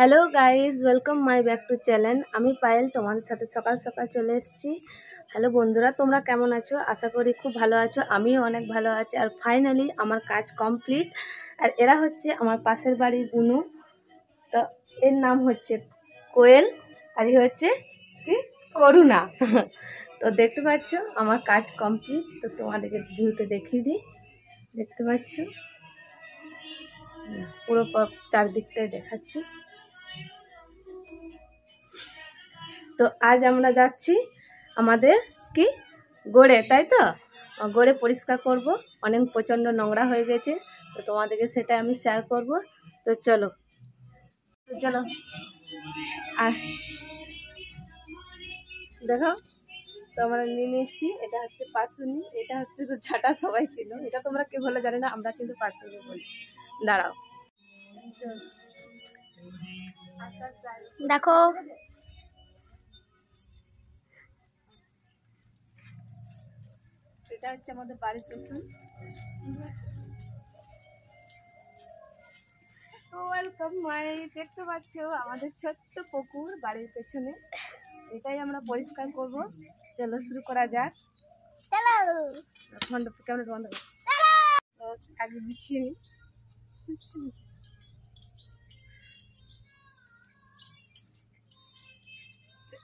Hello guys, welcome my back to channel. আমি পায়েল তোমাদের সাথে সকাল সকাল চলে এসেছি। হ্যালো বন্ধুরা, তোমরা কেমন আছো? আশা করি খুব ভালো আছো। আমিও অনেক ভালো আছি। আর ফাইনালি আমার কাজ কমপ্লিট। আর এরা হচ্ছে আমার পাশের বাড়ির বুনু। তো এর নাম হচ্ছে কোয়েল, আর এ হচ্ছে কি করুণা। তো দেখতে পাচ্ছ আমার কাজ কমপ্লিট। তো তোমাদেরকে ভিউতে দেখিয়ে দিই। দেখতে পাচ্ছ পুরো চারদিকটাই দেখাচ্ছি। তো আজ আমরা যাচ্ছি আমাদের কি গড়ে, তাই তো গড়ে পরিষ্কার করব। অনেক প্রচণ্ড নোংরা হয়ে গেছে, তো তোমাদেরকে সেটা আমি শেয়ার করব। তো চলো চলো। আর দেখো, তো আমরা নিয়ে নিচ্ছি। এটা হচ্ছে পাশুনি, এটা হচ্ছে তো ঝাঁটা সবাই ছিল। এটা তোমরা কি বলে জানি না, আমরা কিন্তু পাশুনি বলি। দাঁড়াও, দেখো এটা হচ্ছে আমাদের বাড়ির পেছন। তো ওয়েলকাম মাই, দেখতে পাচ্ছ আমাদের ছোট্ট পুকুর বাড়ির পেছনে। এটাই আমরা পরিষ্কার করব। চলো শুরু করা যাক। কেমন বন্ধ আগে বিছিয়ে নিই।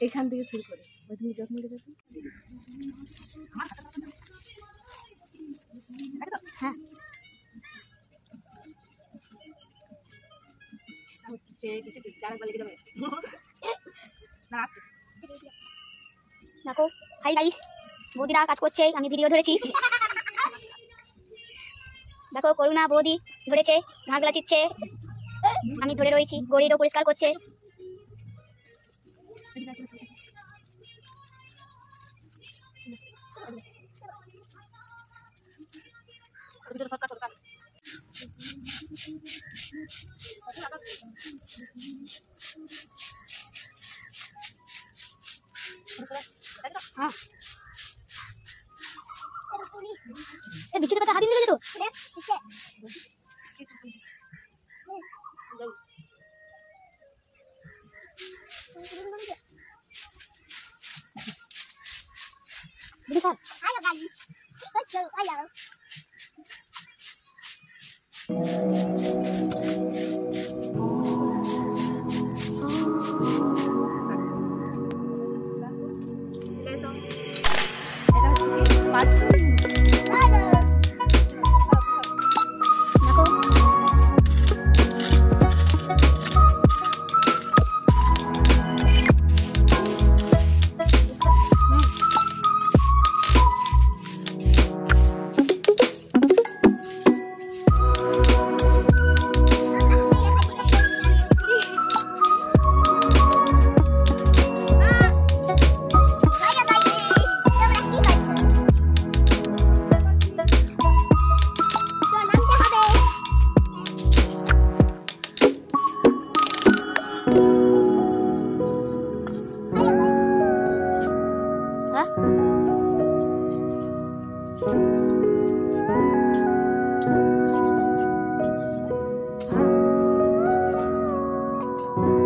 এখান থেকে শুরু করে তুমি যখন দেখো। হ্যাঁ, দেখো, হাই গাইস, বৌদিরা কাজ করছে, আমি ভিডিও ধরেছি। দেখো করুণা বৌদি ধরেছে, ঘাসগুলা চিচ্ছে, আমি ধরে রয়েছি। গড়িটাও পরিষ্কার করছে। হ্যাঁ, বিচ্ছিত কথা হাতিয়ে দিলে তো।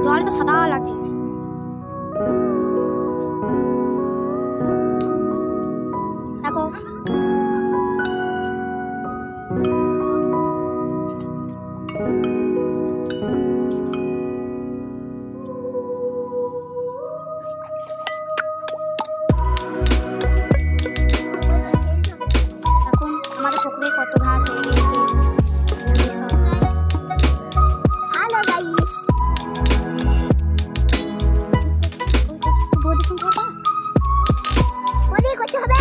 জল তো সাদা লাগছে। দেখো এখন আমাদের পুকুরে কত ঘাস হয়ে গেছে। হ্যালো গাইস, বৌদি করতে হবে।